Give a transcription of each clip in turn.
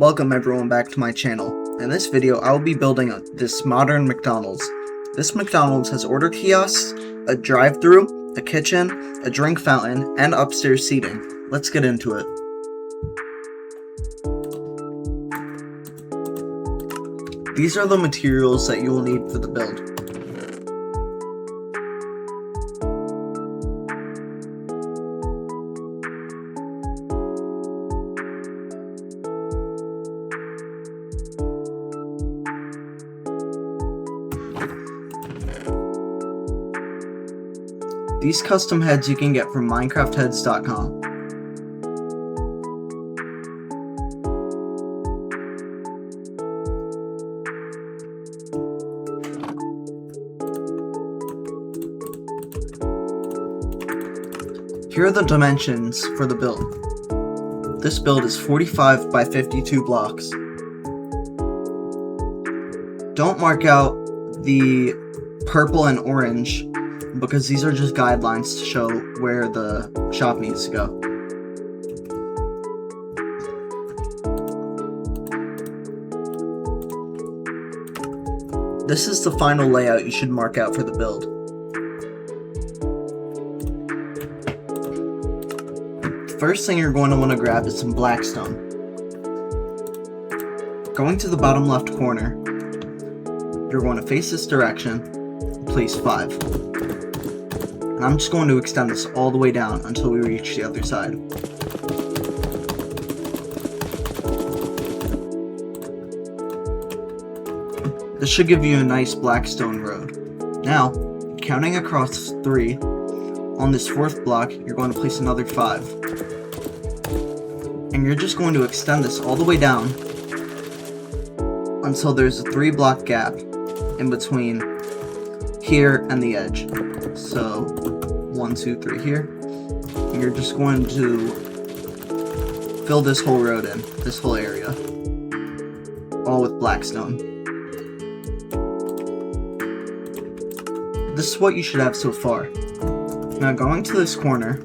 Welcome everyone back to my channel. In this video, I will be building this modern McDonald's. This McDonald's has order kiosks, a drive-thru, a kitchen, a drink fountain, and upstairs seating. Let's get into it. These are the materials that you will need for the build. These custom heads you can get from minecraftheads.com. Here are the dimensions for the build. This build is 45 by 52 blocks. Don't mark out the purple and orange because these are just guidelines to show where the shop needs to go. This is the final layout you should mark out for the build. First thing you're going to want to grab is some blackstone. Going to the bottom left corner, you're going to face this direction, place 5. And I'm just going to extend this all the way down until we reach the other side. This should give you a nice blackstone road. Now, counting across 3, on this 4th block, you're going to place another 5. And you're just going to extend this all the way down until there's a 3-block gap in between here and the edge. So 1, 2, 3 here. And you're just going to fill this whole road in, this whole area, all with blackstone. This is what you should have so far. Now going to this corner,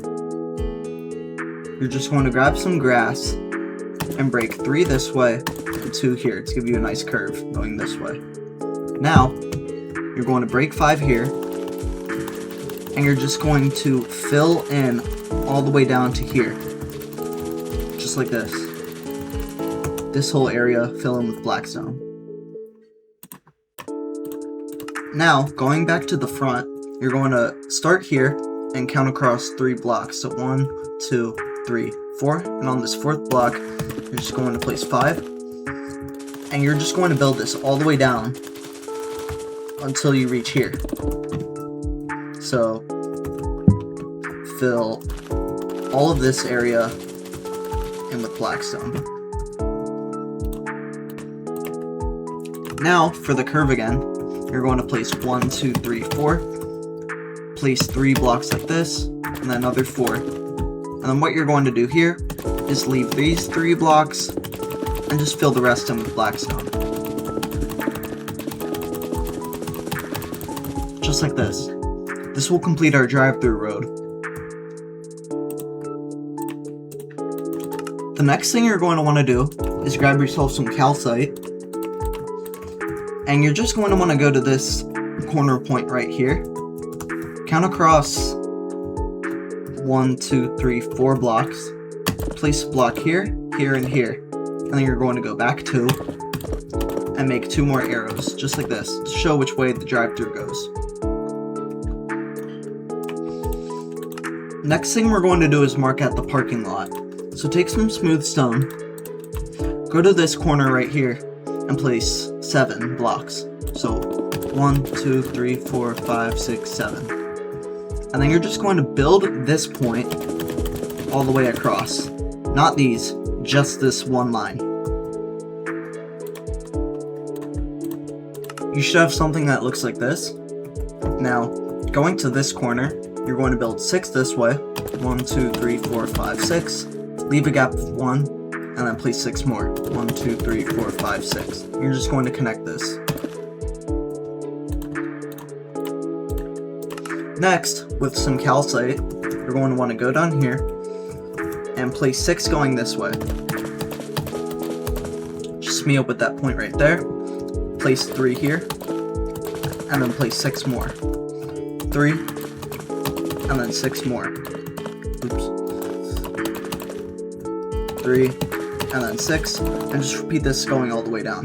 you're just going to grab some grass and break 3 this way and 2 here to give you a nice curve going this way. Now, you're going to break 5 here, and you're just going to fill in all the way down to here. Just like this. This whole area, fill in with blackstone. Now, going back to the front, you're going to start here and count across 3 blocks. So 1, 2, 3, 4. And on this 4th block, you're just going to place 5. And you're just going to build this all the way down until you reach here. So fill all of this area in with blackstone. Now for the curve again, you're going to place 1, 2, 3, 4. Place 3 blocks like this, and then another 4. And then what you're going to do here is leave these 3 blocks and just fill the rest in with blackstone. Just like this. This will complete our drive-thru road. The next thing you're going to want to do is grab yourself some calcite, and you're just going to want to go to this corner point right here. Count across 1, 2, 3, 4 blocks. Place a block here, here, and here. And then you're going to go back 2 and make 2 more arrows, just like this, to show which way the drive-thru goes. Next thing we're going to do is mark out the parking lot. So take some smooth stone, go to this corner right here, and place 7 blocks. So 1, 2, 3, 4, 5, 6, 7. And then you're just going to build this point all the way across. Not these, just this one line. You should have something that looks like this. Now, going to this corner, you're going to build 6 this way. 1, 2, 3, 4, 5, 6. Leave a gap of 1, and then place 6 more. 1, 2, 3, 4, 5, 6. You're just going to connect this. Next, with some calcite, you're going to want to go down here and place 6 going this way. me up with that point right there. Place 3 here, and then place 6 more. 3, and then 6 more. Oops. 3, and then 6, and just repeat this going all the way down.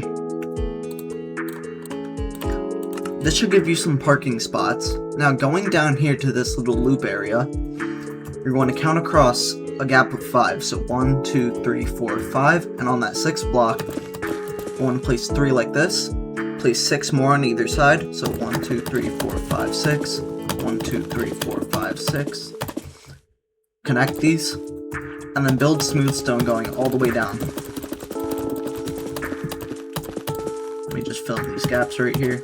This should give you some parking spots. Now going down here to this little loop area, you're going to count across a gap of 5. So 1, 2, 3, 4, 5, and on that 6th block, you're going to place 3 like this. Place 6 more on either side. So 1, 2, 3, 4, 5, 6. 1, 2, 3, 4, 5, 6. Connect these, and then build smooth stone going all the way down. Let me just fill in these gaps right here.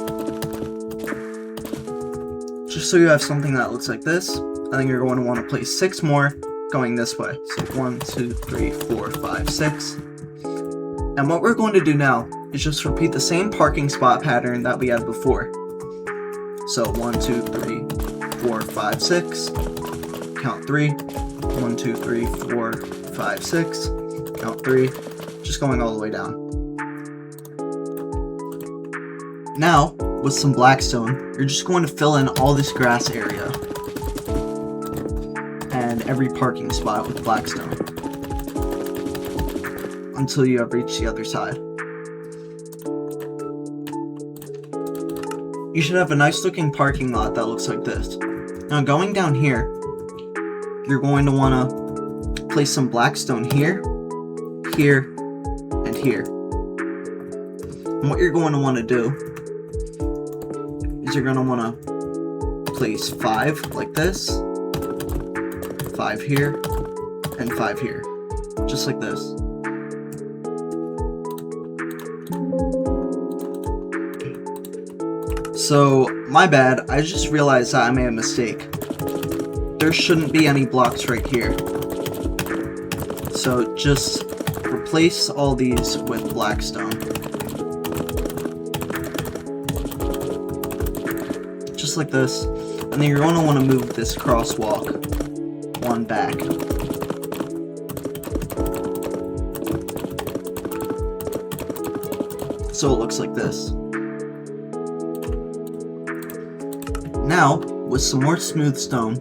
Just so you have something that looks like this, and then you're going to want to place 6 more going this way. So 1, 2, 3, 4, 5, 6. And what we're going to do now is just repeat the same parking spot pattern that we had before. So 1, 2, 3, 4, 5, 6. Count 3. 1, 2, 3, 4, 5, 6. Count 3. Just going all the way down. Now, with some blackstone, you're just going to fill in all this grass area and every parking spot with blackstone until you have reached the other side. You should have a nice looking parking lot that looks like this. Now going down here, you're going to want to place some blackstone here, here, and here. And what you're going to want to do is you're going to want to place 5 like this, 5 here, and 5 here, just like this. So, my bad, I just realized that I made a mistake. There shouldn't be any blocks right here. So just replace all these with blackstone. Just like this. And then you're going to want to move this crosswalk 1 back. So it looks like this. Now, with some more smooth stone,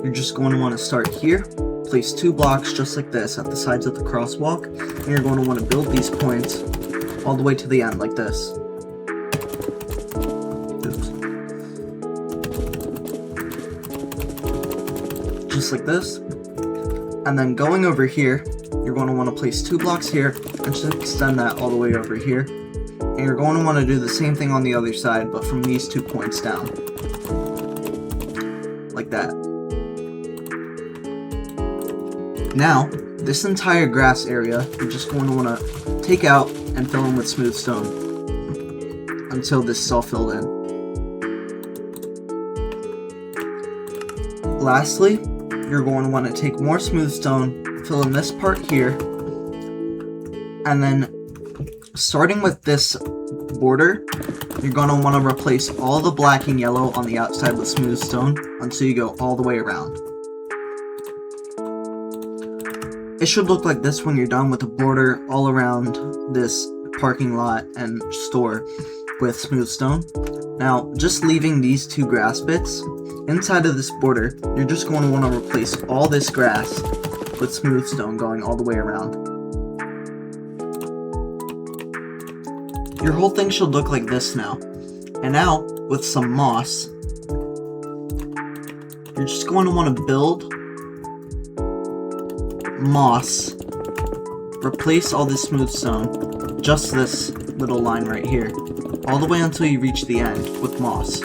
you're just going to want to start here, place 2 blocks just like this at the sides of the crosswalk, and you're going to want to build these points all the way to the end like this. Oops. Just like this. And then going over here, you're going to want to place 2 blocks here, and just extend that all the way over here. And you're going to want to do the same thing on the other side, but from these 2 points down. Like that. Now, this entire grass area, you're just going to want to take out and fill in with smooth stone until this is all filled in. Lastly, you're going to want to take more smooth stone, fill in this part here, and then starting with this border, you're going to want to replace all the black and yellow on the outside with smooth stone until you go all the way around. It should look like this when you're done with the border all around this parking lot and store with smooth stone. Now, just leaving these 2 grass bits, inside of this border, you're just going to want to replace all this grass with smooth stone going all the way around. Your whole thing should look like this now. And now, with some moss, you're just going to want to build moss, replace all this smooth stone, just this little line right here, all the way until you reach the end with moss.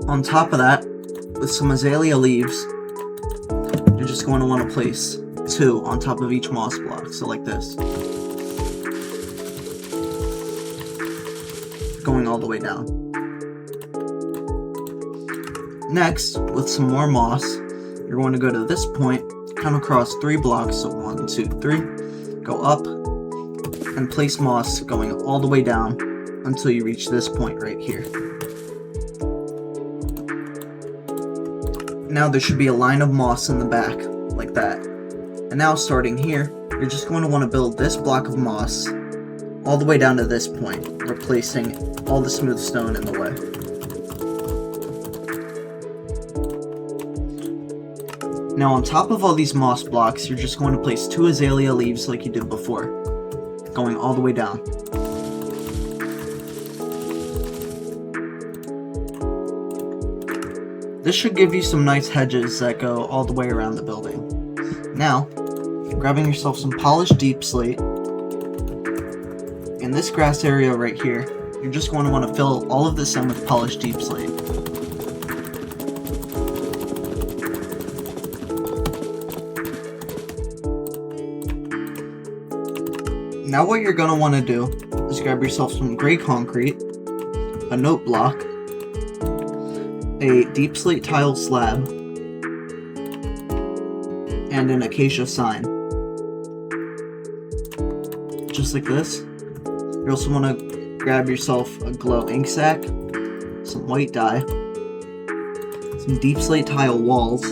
On top of that, with some azalea leaves, you're just going to want to place 2 on top of each moss block, so like this. Going all the way down. Next, with some more moss, you're going to go to this point, count across 3 blocks, so 1, 2, 3, go up, and place moss going all the way down until you reach this point right here. Now there should be a line of moss in the back, like that. And now starting here, you're just going to want to build this block of moss all the way down to this point, replacing all the smooth stone in the way. Now on top of all these moss blocks, you're just going to place 2 azalea leaves like you did before, going all the way down. This should give you some nice hedges that go all the way around the building. Now, grabbing yourself some polished deep slate. In this grass area right here, you're just going to want to fill all of this in with polished deep slate. Now what you're going to want to do is grab yourself some gray concrete, a note block, a deep slate tile slab, and an acacia sign. Just like this. You also want to grab yourself a glow ink sac, some white dye, some deep slate tile walls,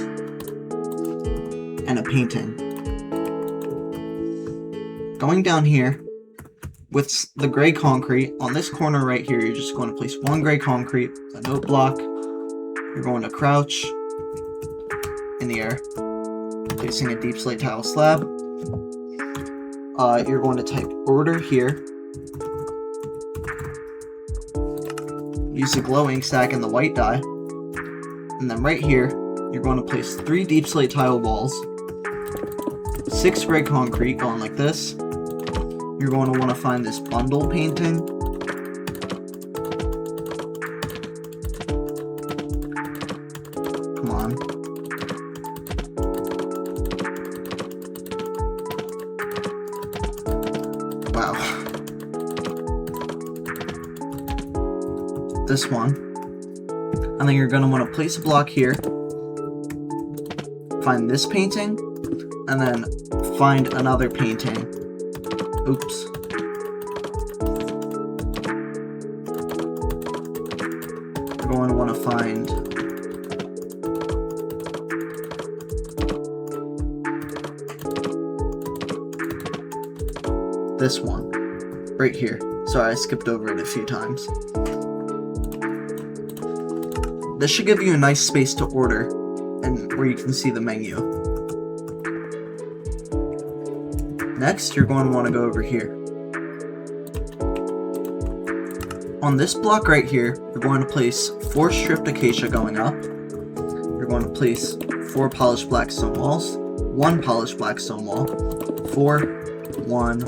and a painting. Going down here, with the gray concrete, on this corner right here, you're just going to place 1 gray concrete, a note block, you're going to crouch in the air, placing a deep slate tile slab. You're going to type order here, use the glow ink sac and the white dye, and then right here, you're going to place 3 deep slate tile walls, 6 gray concrete going like this. You're going to want to find this bundle painting. Come on. Wow. This one. And then you're going to want to place a block here. Find this painting. And then find another painting. Oops. We're going to want to find this one right here. Sorry, I skipped over it a few times. This should give you a nice space to order and where you can see the menu. Next, you're going to want to go over here. On this block right here, you're going to place 4 stripped acacia going up. You're going to place 4 polished black stone walls, 1 polished black stone wall, 4, 1,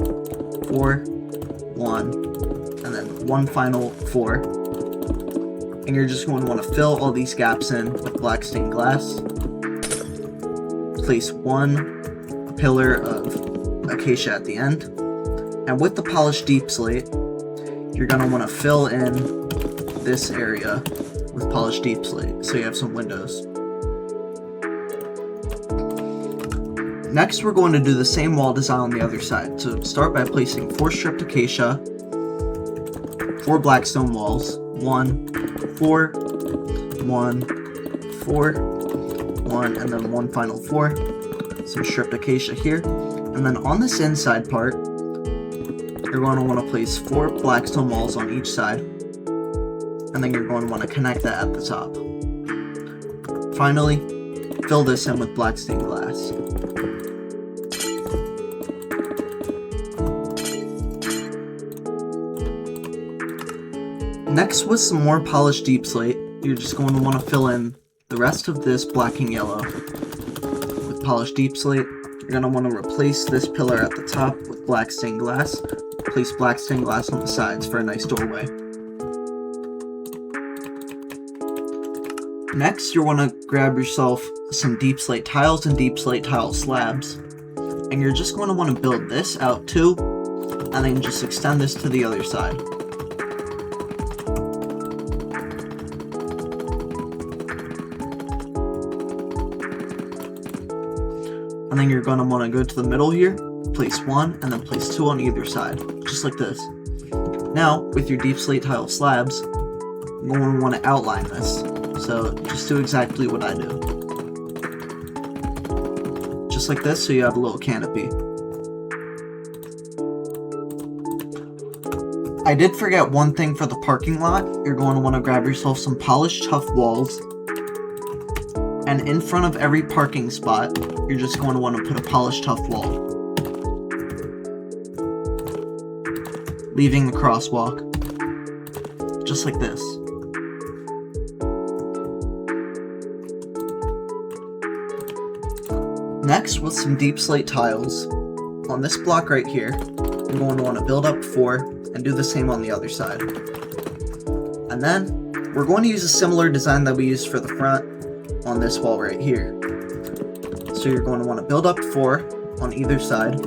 4, 1, and then 1 final 4. And you're just going to want to fill all these gaps in with black stained glass. Place 1 pillar of acacia at the end, and with the polished deep slate, you're going to want to fill in this area with polished deep slate so you have some windows. Next, we're going to do the same wall design on the other side. So start by placing 4 stripped acacia, 4 black stone walls, 1, 4, 1, 4, 1, and then 1 final 4, some stripped acacia here. And then on this inside part, you're going to want to place 4 black stone walls on each side, and then you're going to want to connect that at the top. Finally, fill this in with black stained glass. Next, with some more polished deep slate, you're just going to want to fill in the rest of this black and yellow with polished deep slate. You're going to want to replace this pillar at the top with black stained glass. Place black stained glass on the sides for a nice doorway. Next, you want to grab yourself some deep slate tiles and deep slate tile slabs. And you're just going to want to build this out too, and then just extend this to the other side. And then you're going to want to go to the middle here, place 1, and then place 2 on either side, just like this. Now, with your deep slate tile slabs, you're going to want to outline this. So just do exactly what I do. just like this, so you have a little canopy. I did forget one thing for the parking lot. You're going to want to grab yourself some polished tuff walls, and in front of every parking spot, you're just going to want to put a polished tuff wall, leaving the crosswalk, just like this. Next, with some deep slate tiles, on this block right here, you're going to want to build up 4 and do the same on the other side. And then, we're going to use a similar design that we used for the front on this wall right here. So you're going to want to build up 4 on either side,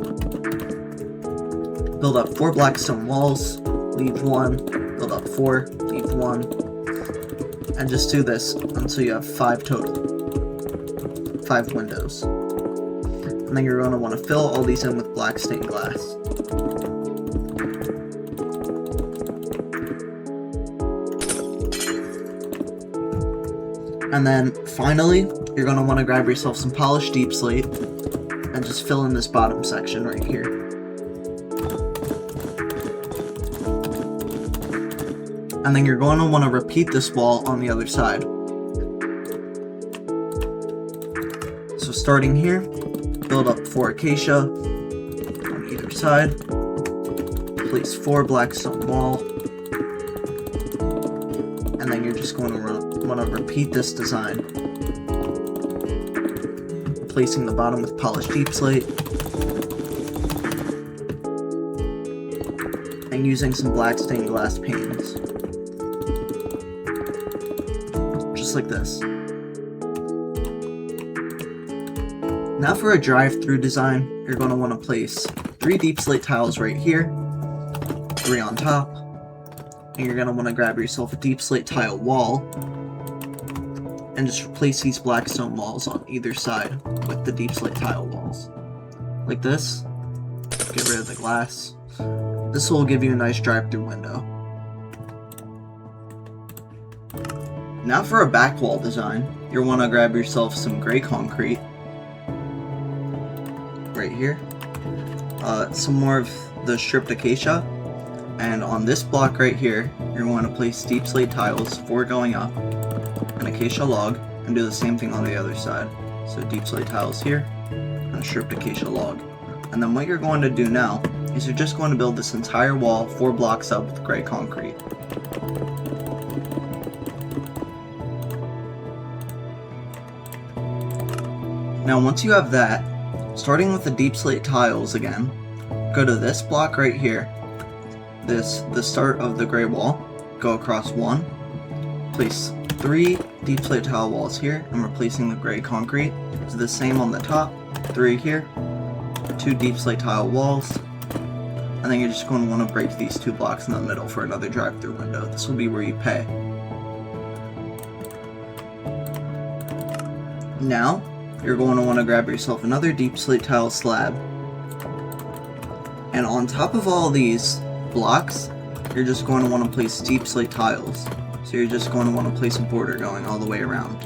build up 4 black stone walls, leave 1, build up 4, leave 1, and just do this until you have 5 total. 5 windows. And then you're going to want to fill all these in with black stained glass. And then, finally, you're going to want to grab yourself some polished deep slate and just fill in this bottom section right here. And then you're going to want to repeat this wall on the other side. So starting here, build up 4 acacia on either side, place 4 black stone wall, and then you're just going to want to repeat this design, placing the bottom with polished deep slate, and using some black stained glass panes, just like this. Now for a drive-thru design, you're going to want to place 3 deep slate tiles right here, 3 on top, and you're going to want to grab yourself a deep slate tile wall, and just replace these black stone walls on either side with the deep slate tile walls. Like this. Get rid of the glass. This will give you a nice drive-thru window. Now for a back wall design, you'll want to grab yourself some gray concrete, right here, some more of the stripped acacia, and on this block right here, you're going to place deep slate tiles, 4 going up, an acacia log, and do the same thing on the other side. So deep slate tiles here, and a stripped acacia log. And then what you're going to do now is you're just going to build this entire wall 4 blocks up with gray concrete. Now once you have that, starting with the deep slate tiles again, go to this block right here, the start of the gray wall, go across 1, place 3 deep slate tile walls here, and replacing the gray concrete. Do the same on the top, 3 here, 2 deep slate tile walls, and then you're just going to want to break these 2 blocks in the middle for another drive-thru window. This will be where you pay. Now, you're going to want to grab yourself another deep slate tile slab, and on top of all these blocks, you're just going to want to place deep slate tiles. So you're just going to want to place a border going all the way around.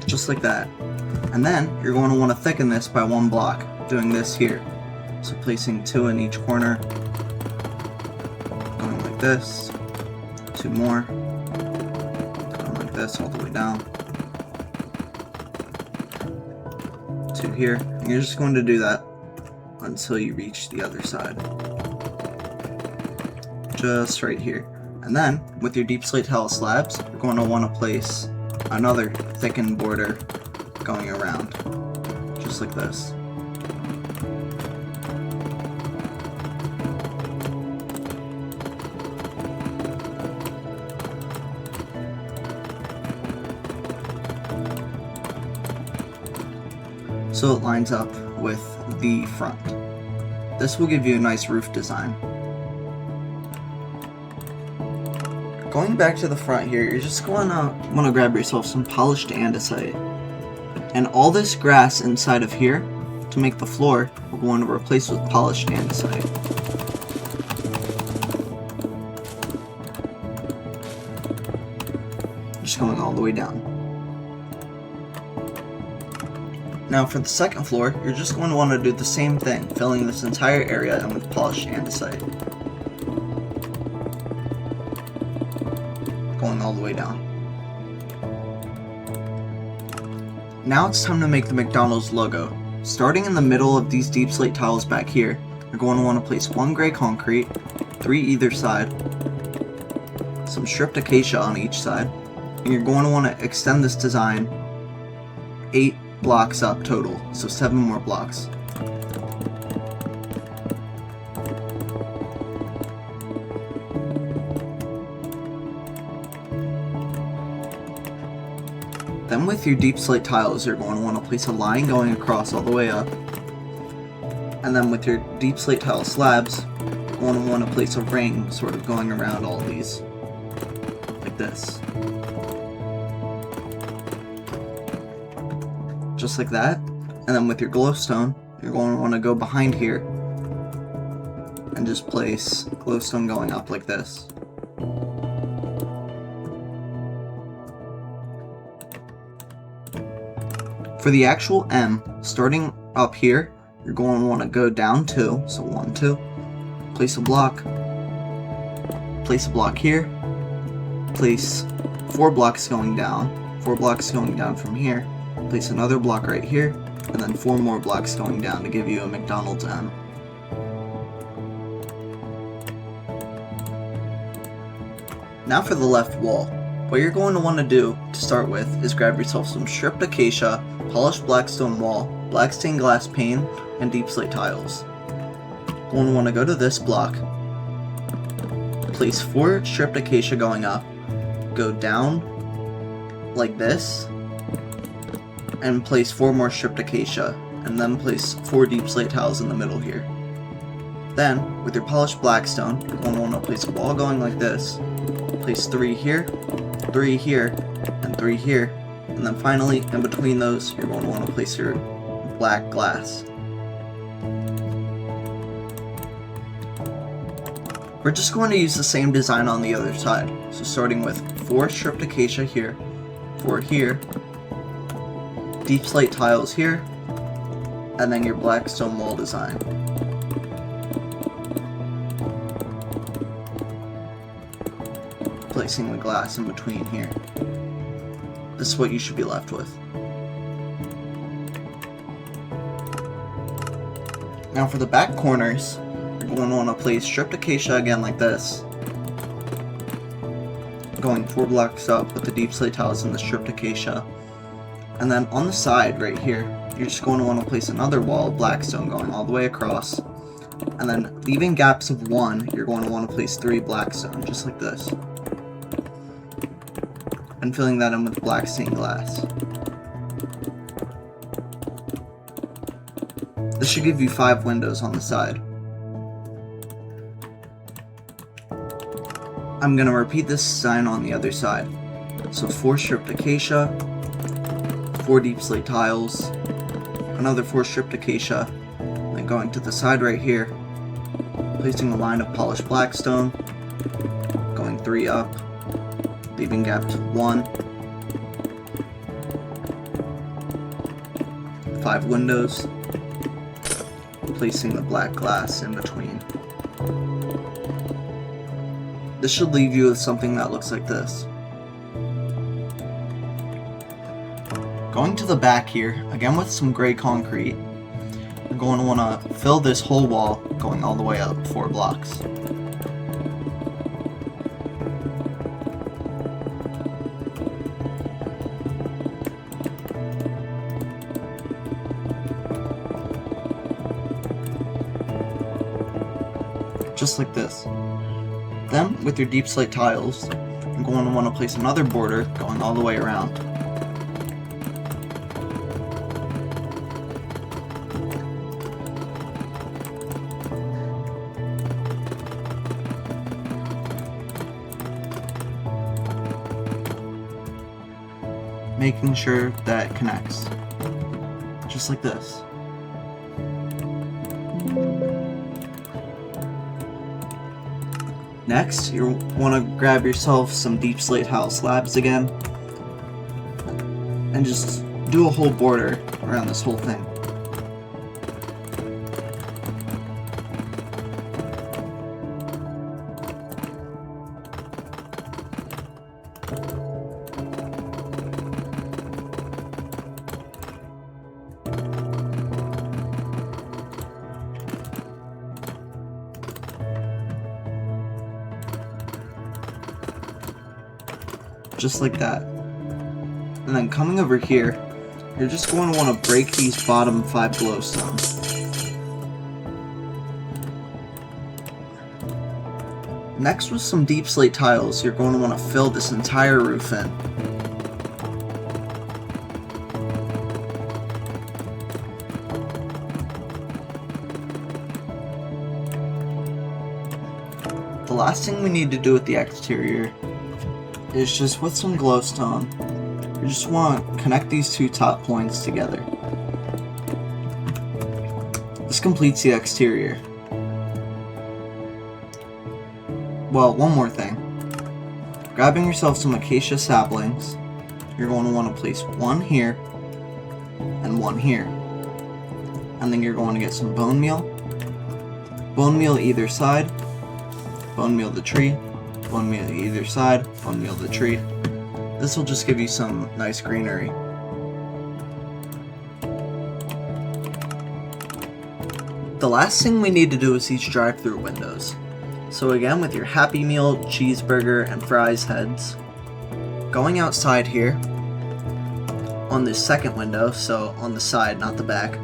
Just like that. And then you're going to want to thicken this by 1 block, doing this here. So placing 2 in each corner, going like this, 2 more, going like this all the way down, 2 here, and you're just going to do that until you reach the other side. Just right here. And then, with your deep slate tile slabs, you're going to want to place another thickened border going around, just like this. So it lines up with the front. This will give you a nice roof design. Going back to the front here, you're just going to want to grab yourself some polished andesite. And all this grass inside of here, to make the floor, we're going to replace with polished andesite. Just going all the way down. Now for the second floor, you're just going to want to do the same thing, filling this entire area in with polished andesite. Going all the way down. Now it's time to make the McDonald's logo. Starting in the middle of these deep slate tiles back here, you're going to want to place 1 gray concrete, 3 either side, some stripped acacia on each side, and you're going to want to extend this design 8 blocks up total, so 7 more blocks. Then with your deep slate tiles, you're going to want to place a line going across all the way up. And then with your deep slate tile slabs, you're going to want to place a ring sort of going around all these, like this. Just like that. And then with your glowstone, you're going to want to go behind here and just place glowstone going up like this. For the actual M, starting up here, you're going to want to go down 2, so 1, 2, place a block here, place 4 blocks going down, 4 blocks going down from here, place another block right here, and then 4 more blocks going down to give you a McDonald's M. Now for the left wall. What you're going to want to do to start with is grab yourself some stripped acacia, polished black stone wall, black stained glass pane, and deep slate tiles. You're going to want to go to this block, place 4 stripped acacia going up, go down like this, and place 4 more stripped acacia, and then place 4 deep slate tiles in the middle here. Then, with your polished black stone, you're going to want to place a wall going like this, place 3 here, 3 here, and 3 here, and then finally, in between those, you're going to want to place your black glass. We're just going to use the same design on the other side, so starting with 4 stripped acacia here, 4 here, deep slate tiles here, and then your black stone wall design. Placing the glass in between here. This is what you should be left with. Now for the back corners, you're going to want to place stripped acacia again like this, going 4 blocks up with the deep slate tiles and the stripped acacia. And then on the side right here, you're just going to want to place another wall of black stone going all the way across. And then leaving gaps of 1, you're going to want to place 3 black stone, just like this. And filling that in with black stained glass. This should give you 5 windows on the side. I'm going to repeat this design on the other side. So 4 stripped acacia, 4 deep slate tiles, another 4 stripped acacia, then going to the side right here, placing a line of polished black stone, going 3 up, leaving gap to 1, 5 windows, placing the black glass in between. This should leave you with something that looks like this. Going to the back here, again with some gray concrete, you're going to want to fill this whole wall going all the way up 4 blocks. Just like this. Then, with your deep slate tiles, you're going to want to place another border going all the way around. Making sure that it connects. Just like this. Next, you want to grab yourself some deep slate tile slabs again, and just do a whole border around this whole thing. Just like that. And then coming over here, you're just going to want to break these bottom 5 glowstones. Next, with some deep slate tiles, you're going to want to fill this entire roof in. The last thing we need to do with the exterior is just with some glowstone, you just want to connect these 2 top points together. This completes the exterior. Well, one more thing. Grabbing yourself some acacia saplings, you're going to want to place one here and one here. And then you're going to get some bone meal either side, bone meal the tree, bone meal either side, bone meal the tree. This will just give you some nice greenery. The last thing we need to do is these drive-thru windows. So again, with your Happy Meal, cheeseburger, and fries heads, going outside here, on this second window, so on the side, not the back,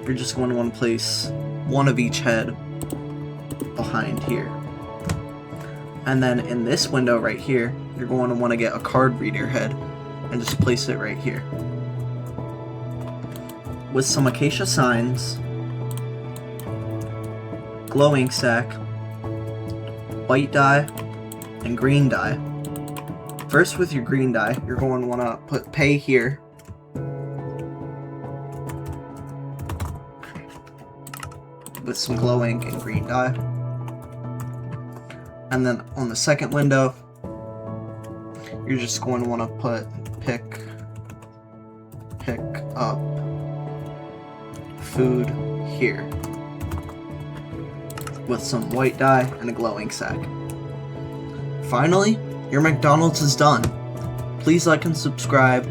you're just going to want to place one of each head behind here. And then in this window right here, you're going to want to get a card reader head and just place it right here. With some acacia signs, glow ink sack, white dye, and green dye. First, with your green dye, you're going to want to put pay here. With some glow ink and green dye. And then on the second window, you're just going to want to put pick up food here with some white dye and a glow ink sack. Finally, your McDonald's is done. Please like and subscribe.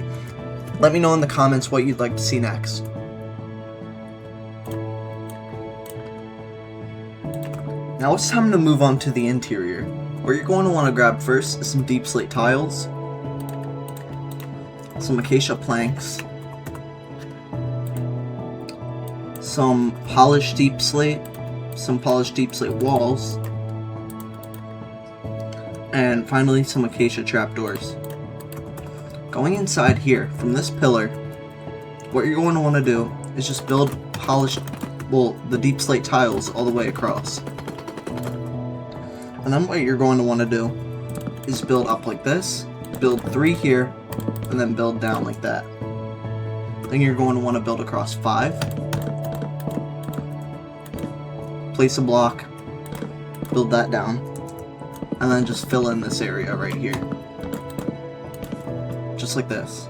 Let me know in the comments what you'd like to see next. Now it's time to move on to the interior. What you're going to want to grab first is some deep slate tiles, some acacia planks, some polished deep slate walls, and finally some acacia trapdoors. Going inside here, from this pillar, what you're going to want to do is just build the deep slate tiles all the way across. And then what you're going to want to do is build up like this, build 3 here, and then build down like that. Then you're going to want to build across 5, place a block, build that down, and then just fill in this area right here. Just like this.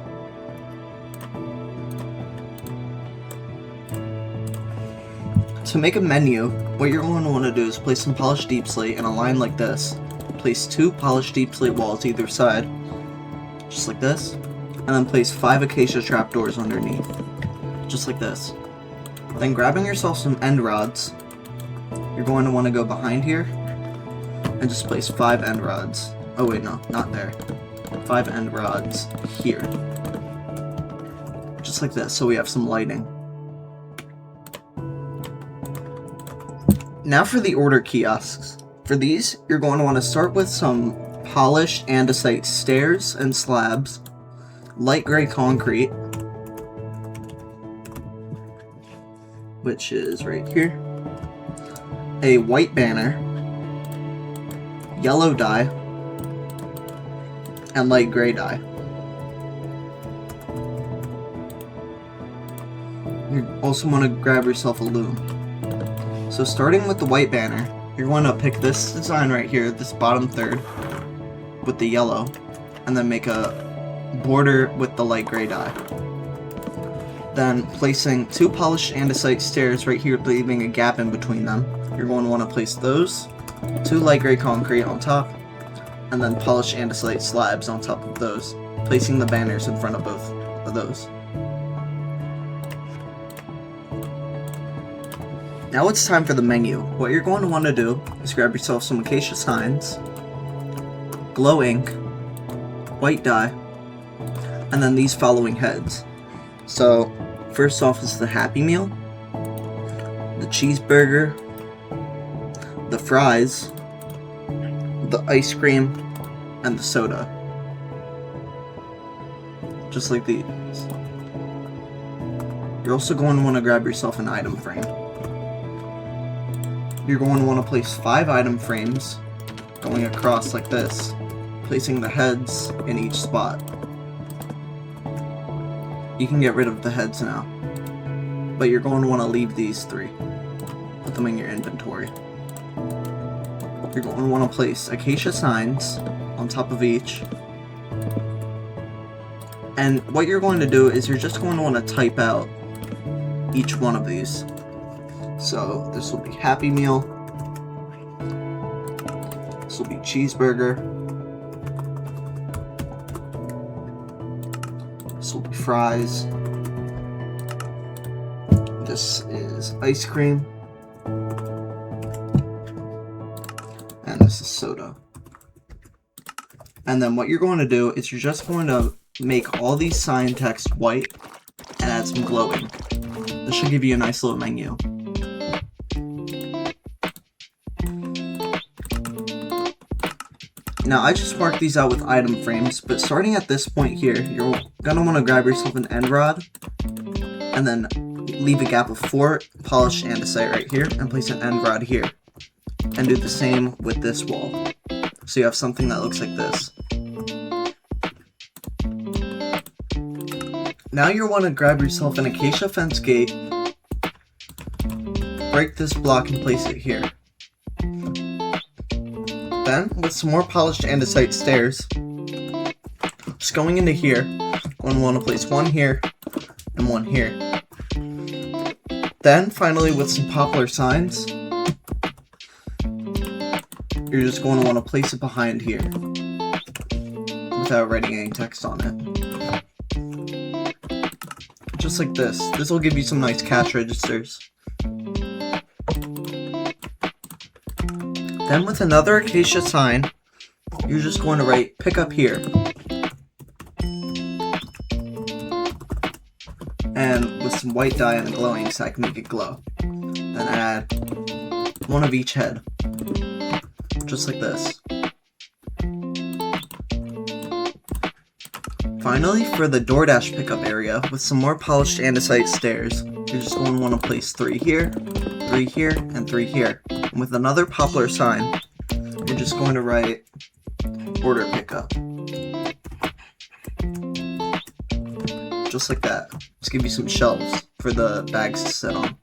To make a menu, what you're going to want to do is place some polished deep slate in a line like this. Place 2 polished deep slate walls either side, just like this, and then place 5 acacia trapdoors underneath, just like this. Then grabbing yourself some end rods, you're going to want to go behind here and just place 5 end rods. Oh wait, no, not there. 5 end rods here, just like this, so we have some lighting. Now for the order kiosks. For these, you're going to want to start with some polished andesite stairs and slabs, light gray concrete, which is right here, a white banner, yellow dye, and light gray dye. You also want to grab yourself a loom. So starting with the white banner, you're going to pick this design right here, this bottom third, with the yellow, and then make a border with the light gray dye. Then placing 2 polished andesite stairs right here, leaving a gap in between them. You're going to want to place those, 2 light gray concrete on top, and then polished andesite slabs on top of those, placing the banners in front of both of those. Now it's time for the menu. What you're going to want to do is grab yourself some acacia signs, glow ink, white dye, and then these following heads. So, first off is the Happy Meal, the cheeseburger, the fries, the ice cream, and the soda. Just like these. You're also going to want to grab yourself an item frame. You're going to want to place 5 item frames going across like this, placing the heads in each spot. You can get rid of the heads now, but you're going to want to leave these 3. Put them in your inventory. You're going to want to place acacia signs on top of each. And what you're going to do is you're just going to want to type out each one of these. So this will be Happy Meal, this will be cheeseburger, this will be fries, this is ice cream, and this is soda. And then what you're going to do is you're just going to make all these sign text white and add some glow ink. This should give you a nice little menu. Now, I just marked these out with item frames, but starting at this point here, you're going to want to grab yourself an end rod, and then leave a gap of 4 polished andesite right here, and place an end rod here. And do the same with this wall. So you have something that looks like this. Now you want to grab yourself an acacia fence gate, break this block and place it here. Then, with some more polished andesite stairs, just going into here, going to want to place 1 here and 1 here. Then, finally, with some poplar signs, you're just going to want to place it behind here without writing any text on it. Just like this. This will give you some nice cash registers. Then with another acacia sign, you're just going to write pick up here. And with some white dye and a glowing so I can make it glow. Then add 1 of each head. Just like this. Finally, for the DoorDash pickup area, with some more polished andesite stairs, you're just going to want to place 3 here, 3 here, and 3 here. And with another poplar sign, you're just going to write order pickup. Just like that. Just give you some shelves for the bags to sit on.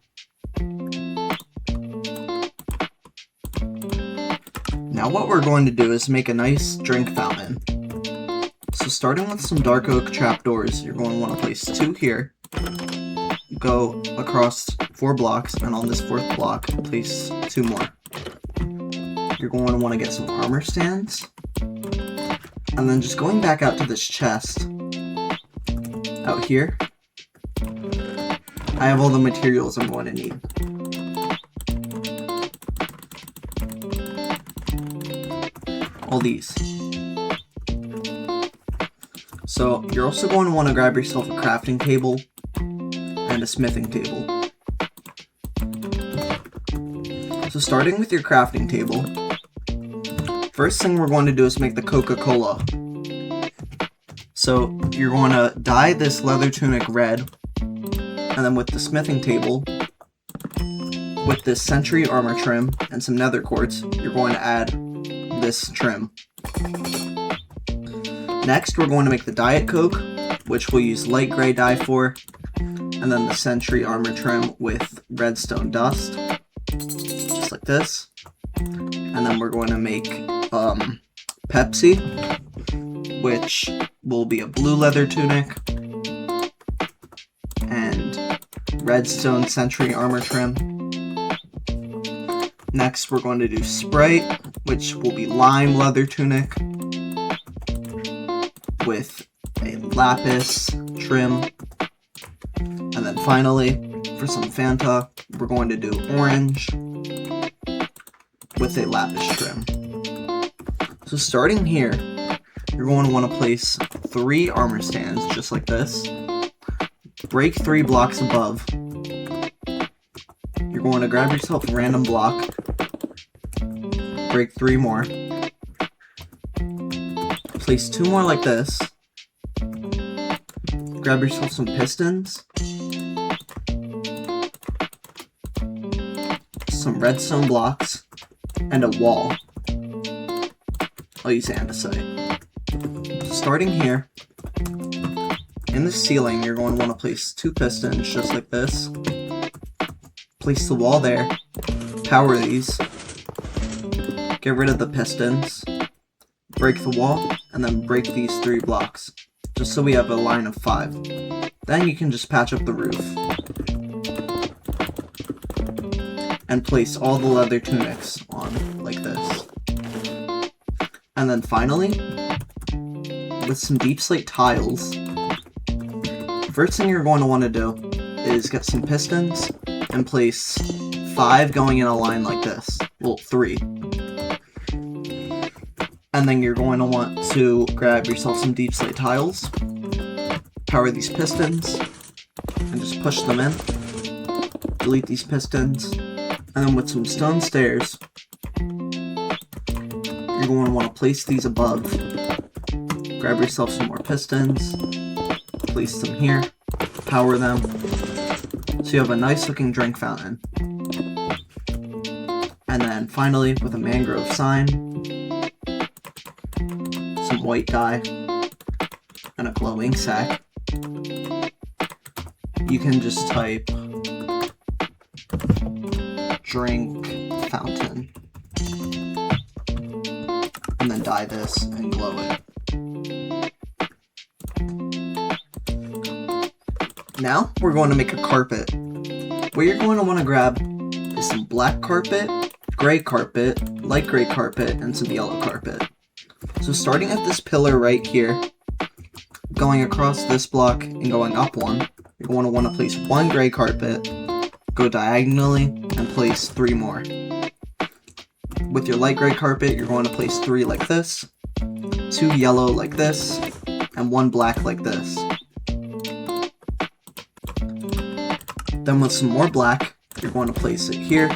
Now what we're going to do is make a nice drink fountain. So starting with some dark oak trapdoors, you're going to want to place 2 here, go across 4 blocks, and on this 4th block, place 2 more. You're going to want to get some armor stands, and then just going back out to this chest, out here, I have all the materials I'm going to need. All these. So you're also going to want to grab yourself a crafting table and a smithing table. So starting with your crafting table, first thing we're going to do is make the Coca-Cola. So you're going to dye this leather tunic red, and then with the smithing table, with this century armor trim and some nether quartz, you're going to add this trim. Next, we're going to make the Diet Coke, which we'll use light gray dye for, and then the Century Armor trim with redstone dust, just like this. And then we're going to make Pepsi, which will be a blue leather tunic, and redstone sentry armor trim. Next, we're going to do Sprite, which will be lime leather tunic with a lapis trim. And then finally, for some Fanta, we're going to do orange with a lapis trim. So starting here, you're going to want to place 3 armor stands just like this. Break 3 blocks above. You're going to grab yourself a random block. Break 3 more. Place 2 more like this. Grab yourself some pistons. Some redstone blocks. And a wall. I'll use andesite. So starting here, in the ceiling, you're going to want to place 2 pistons just like this. Place the wall there. Power these. Get rid of the pistons. Break the wall, and then break these 3 blocks. Just so we have a line of 5. Then you can just patch up the roof. And place all the leather tunics on like this. And then finally, with some deep slate tiles, first thing you're going to want to do is get some pistons and place 5 going in a line like this. Well, 3. And then you're going to want to grab yourself some deep slate tiles, power these pistons, and just push them in. Delete these pistons. And then with some stone stairs, you're going to want to place these above. Grab yourself some more pistons, place them here, power them, so you have a nice looking drink fountain. And then finally, with a mangrove sign, some white dye, and a glowing sack, you can just type drink fountain and then dye this and glow it. Now we're going to make a carpet. What you're going to want to grab is some black carpet, gray carpet, light gray carpet, and some yellow carpet. So starting at this pillar right here, going across this block and going up 1, you're going to want to place 1 gray carpet, go diagonally, and place 3 more. With your light gray carpet, you're going to place 3 like this, 2 yellow like this, and 1 black like this. Then with some more black, you're going to place it here.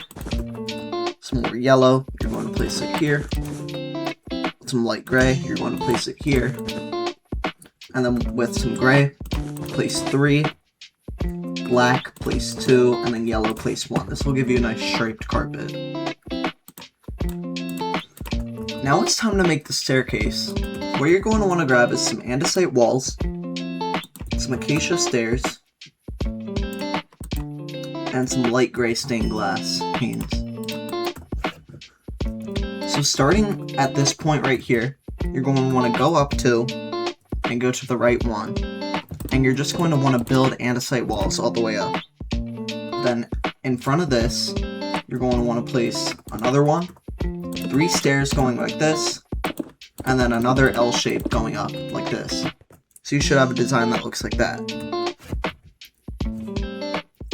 Some more yellow, you're going to place it here. Some light gray, you're going to place it here. And then with some gray, place 3. Black, place 2, and then yellow, place 1. This will give you a nice striped carpet. Now it's time to make the staircase. What you're going to want to grab is some andesite walls, some acacia stairs, and some light gray stained glass panes. So starting at this point right here, you're going to want to go up 2 and go to the right 1. And you're just going to want to build andesite walls all the way up. Then in front of this, you're going to want to place another 1, 3 stairs going like this, and then another L shape going up like this. So you should have a design that looks like that.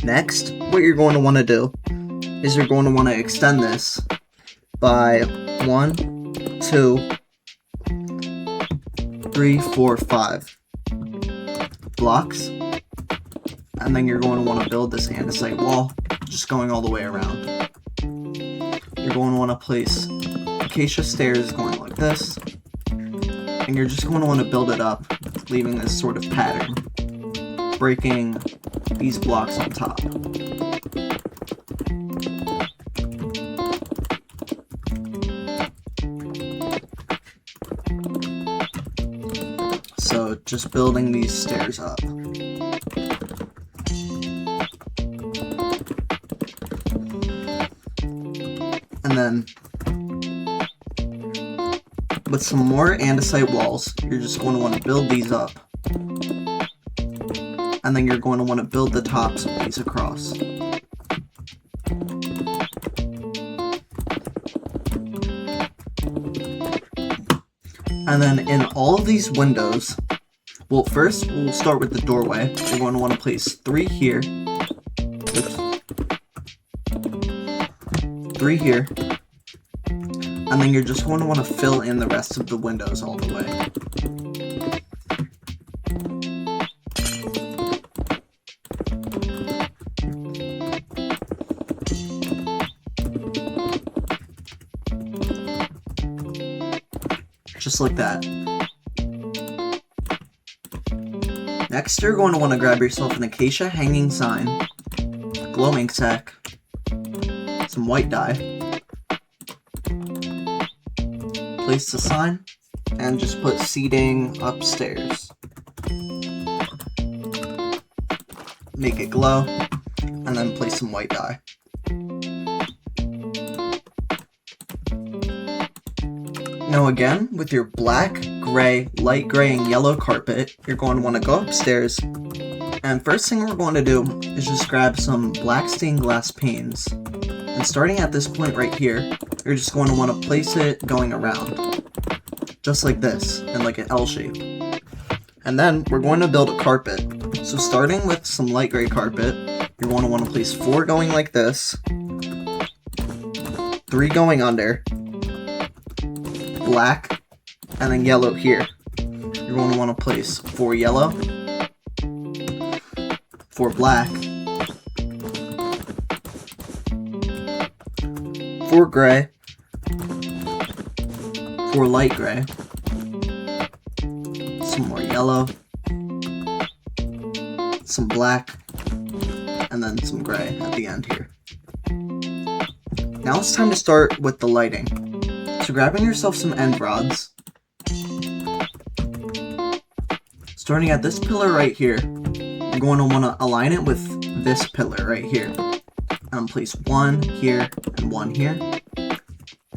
Next, what you're going to want to do is you're going to want to extend this by 1, 2, 3, 4, 5 blocks, and then you're going to want to build this andesite wall, just going all the way around. You're going to want to place acacia stairs going like this, and you're just going to want to build it up, leaving this sort of pattern, breaking these blocks on top. So just building these stairs up. And then with some more andesite walls, you're just going to want to build these up. And then you're going to want to build the tops of these across. And then in all of these windows, well, first we'll start with the doorway. You're going to want to place 3 here. Oops. 3 here. And then you're just going to want to fill in the rest of the windows all the way. Just like that. Next, you're going to want to grab yourself an acacia hanging sign, glow ink sack, some white dye, place the sign, and just put seating upstairs. Make it glow, and then place some white dye. Now again, with your black, gray, light gray, and yellow carpet, you're going to want to go upstairs, and first thing we're going to do is just grab some black stained glass panes, and starting at this point right here, you're just going to want to place it going around, just like this, in like an L shape. And then we're going to build a carpet. So starting with some light gray carpet, you're going to want to place 4 going like this, 3 going under, black, and then yellow here. You're going to want to place 4 yellow, 4 black, 4 gray, 4 light gray, some more yellow, some black, and then some gray at the end here. Now it's time to start with the lighting. So grabbing yourself some end rods, starting at this pillar right here, you're going to want to align it with this pillar right here. And place 1 here and 1 here.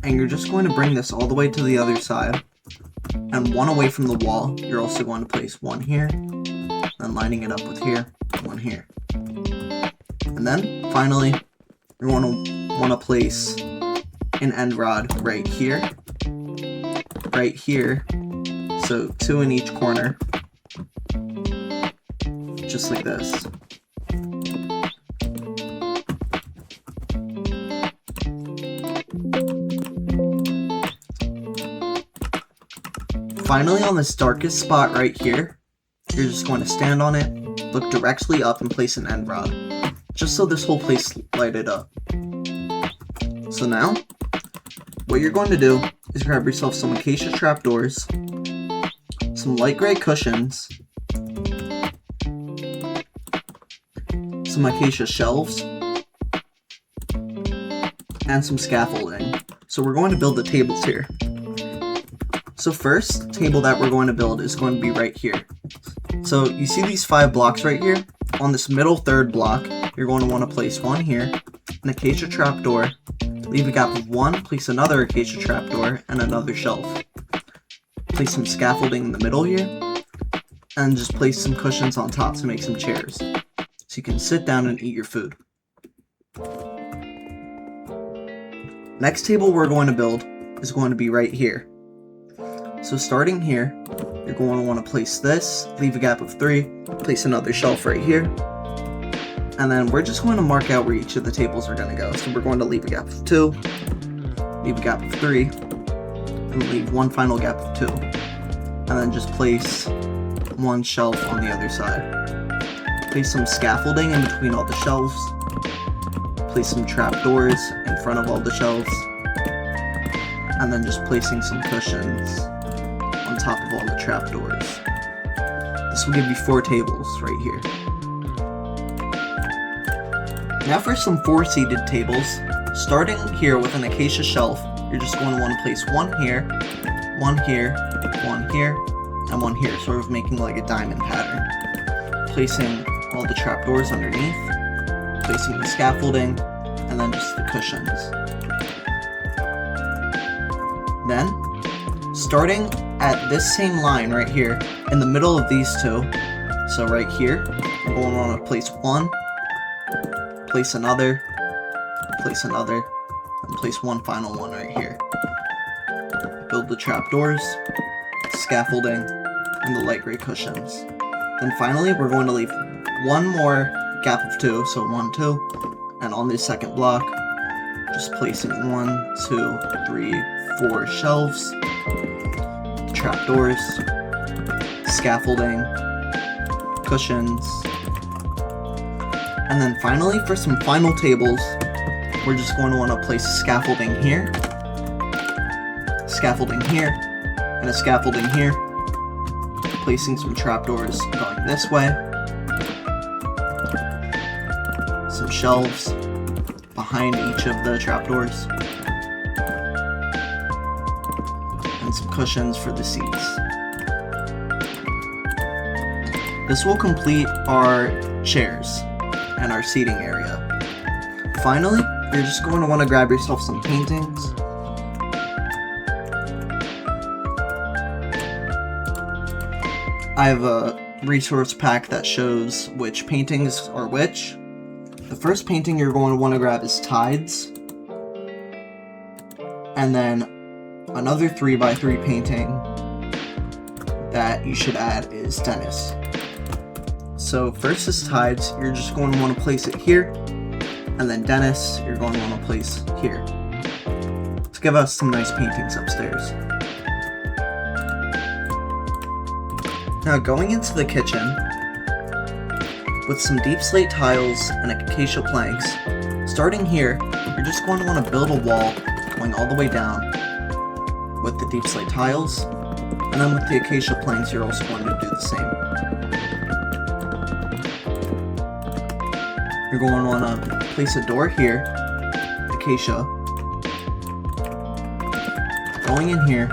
And you're just going to bring this all the way to the other side. And 1 away from the wall, you're also going to place 1 here, and lining it up with here, 1 here. And then, finally, you're going to want to place an end rod right here, so 2 in each corner, just like this. Finally, on this darkest spot right here, you're just going to stand on it, look directly up, and place an end rod, just so this whole place lighted up. So now, what you're going to do is grab yourself some acacia trapdoors, some light gray cushions, some acacia shelves, and some scaffolding. So we're going to build the tables here. So first table that we're going to build is going to be right here. So you see these 5 blocks right here? On this middle 3rd block, you're going to want to place 1 here, an acacia trapdoor, leave a gap of 1, place another acacia trapdoor, and another shelf. Place some scaffolding in the middle here, and just place some cushions on top to make some chairs, so you can sit down and eat your food. Next table we're going to build is going to be right here. So starting here, you're going to want to place this, leave a gap of 3, place another shelf right here, and then we're just going to mark out where each of the tables are going to go. So we're going to leave a gap of 2, leave a gap of 3, and leave 1 final gap of 2, and then just place 1 shelf on the other side. Place some scaffolding in between all the shelves, place some trapdoors in front of all the shelves, and then just placing some cushions on top of all the trapdoors. This will give you 4 tables right here. Now for some 4-seated tables. Starting here with an acacia shelf, you're just going to want to place 1 here, 1 here, 1 here, and 1 here, sort of making like a diamond pattern. Placing all the trapdoors underneath, placing the scaffolding, and then just the cushions. Then, starting at this same line right here, in the middle of these two. So right here, we're going to want to place one, place another, and place one final one right here. Build the trapdoors, scaffolding, and the light gray cushions. Then finally, we're going to leave one more gap of 2, so 1, 2, and on this second block, just placing 1, 2, 3, 4 shelves, trapdoors, scaffolding, cushions, and then finally, for some final tables, we're just going to want to place scaffolding here, and a scaffolding here, placing some trapdoors going this way, some shelves behind each of the trapdoors, and some cushions for the seats. This will complete our chairs and our seating area. Finally, you're just going to want to grab yourself some paintings. I have a resource pack that shows which paintings are which. The first painting you're going to want to grab is Tides. And then another 3x3 painting that you should add is Dennis. So first is Tides, you're just going to want to place it here. And then Dennis, you're going to want to place here. To give us some nice paintings upstairs. Now going into the kitchen, with some deep slate tiles and acacia planks, starting here, you're just going to want to build a wall going all the way down with the deep slate tiles, and then with the acacia planks you're also going to do the same. You're going to want to place a door here, acacia, going in here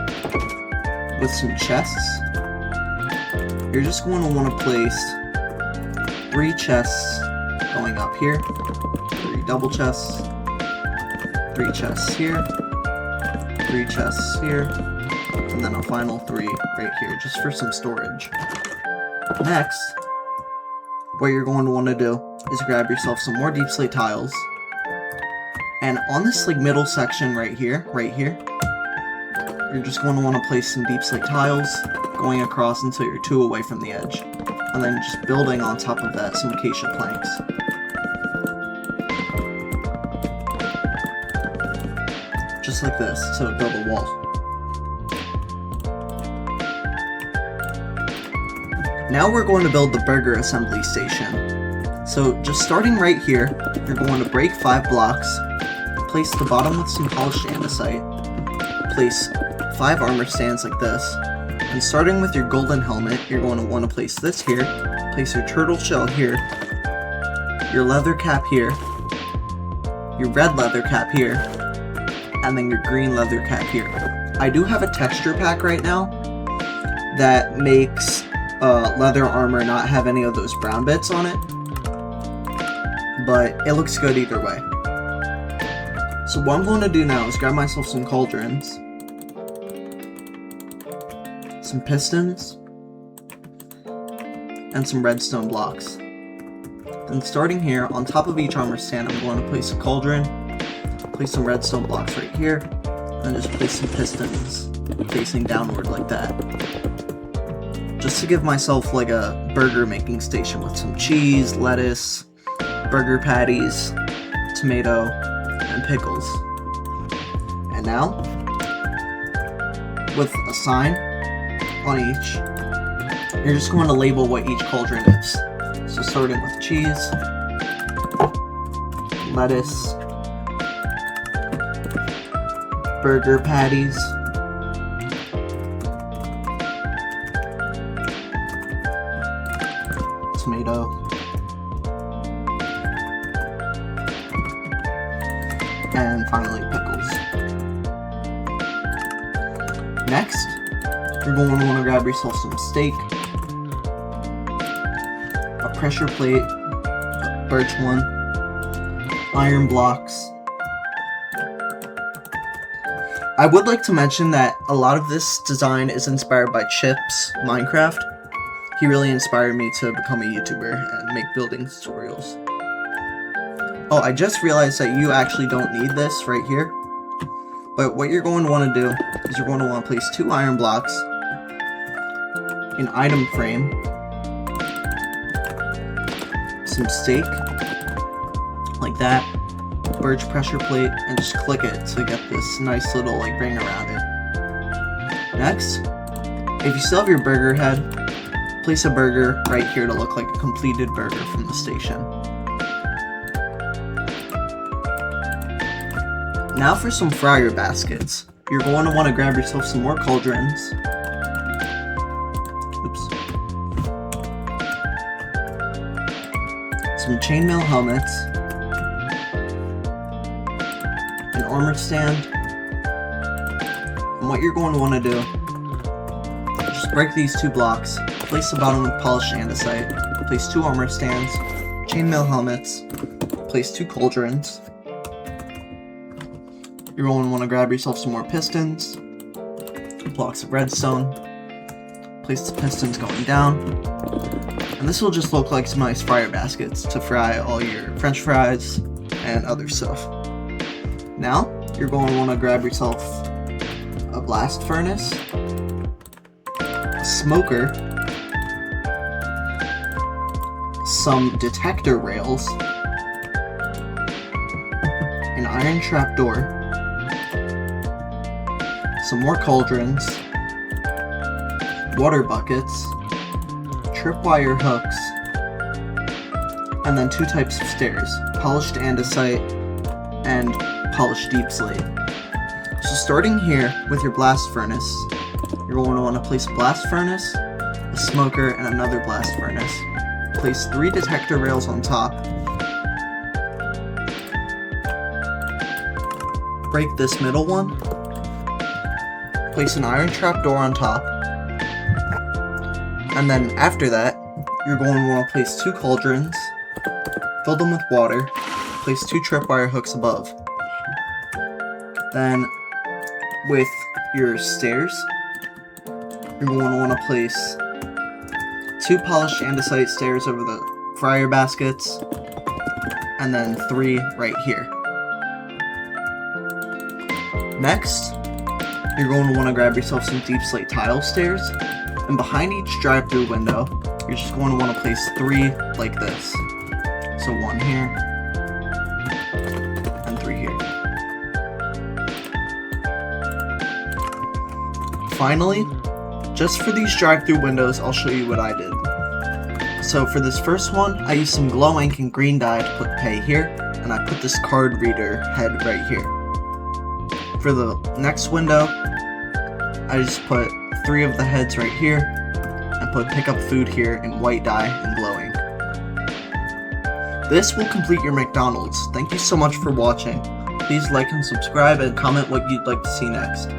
with some chests. You're just going to want to place 3 chests going up here, 3 double chests, 3 chests here, 3 chests here, and then a final 3 right here, just for some storage. Next, what you're going to want to do is grab yourself some more deep slate tiles, and on this middle section right here, you're just going to want to place some deep slate tiles going across until you're 2 away from the edge, and then just building on top of that some acacia planks. Just like this, to build a wall. Now we're going to build the burger assembly station. So just starting right here, you're going to break 5 blocks, place the bottom with some polished andesite, place 5 armor stands like this, and starting with your golden helmet, you're going to want to place this here, place your turtle shell here, your leather cap here, your red leather cap here, and then your green leather cap here. I do have a texture pack right now that makes leather armor not have any of those brown bits on it, but it looks good either way. So what I'm going to do now is grab myself some cauldrons, some pistons, and some redstone blocks. Then starting here, on top of each armor stand, I'm going to place a cauldron, place some redstone blocks right here, and just place some pistons facing downward like that. Just to give myself like a burger making station with some cheese, lettuce, burger patties, tomato, and pickles. And now, with a sign on each, you're just going to label what each cauldron is. So starting with cheese, lettuce, burger patties, tomato, and finally pickles. Next, you're going to want to grab yourself some steak, a pressure plate, a birch one, iron blocks. I would like to mention that a lot of this design is inspired by Chip's Minecraft. He really inspired me to become a YouTuber and make building tutorials. Oh, I just realized that you actually don't need this right here. But what you're going to want to do is you're going to want to place 2 iron blocks, an item frame, some stake, like that, birch pressure plate, and just click it to get this nice little like ring around it. Next, if you still have your burger head, place a burger right here to look like a completed burger from the station. Now for some fryer baskets. You're going to want to grab yourself some more cauldrons. Some chainmail helmets, an armor stand, and what you're going to want to do, just break these 2 blocks, place the bottom with polished andesite, place 2 armor stands, chainmail helmets, place 2 cauldrons. You're going to want to grab yourself some more pistons, blocks of redstone, place the pistons going down, and this will just look like some nice fryer baskets to fry all your french fries and other stuff. Now, you're going to want to grab yourself a blast furnace, a smoker, some detector rails, an iron trapdoor, some more cauldrons, water buckets, tripwire hooks, and then 2 types of stairs, polished andesite and polished deep slate. So starting here with your blast furnace, you're going to want to place a blast furnace, a smoker, and another blast furnace. Place 3 detector rails on top. Break this middle one. Place an iron trapdoor on top. And then after that, you're going to want to place 2 cauldrons, fill them with water, place 2 tripwire hooks above. Then, with your stairs, you're going to want to place 2 polished andesite stairs over the fryer baskets, and then 3 right here. Next, you're going to want to grab yourself some deep slate tile stairs, and behind each drive-thru window, you're just going to want to place 3 like this. So 1 here, and 3 here. Finally, just for these drive-thru windows, I'll show you what I did. So for this first one, I used some glow ink and green dye to put pay here, and I put this card reader head right here. For the next window, I just put 3 of the heads right here, and put pick up food here in white dye and glow ink. This will complete your McDonald's. Thank you so much for watching. Please like and subscribe and comment what you'd like to see next.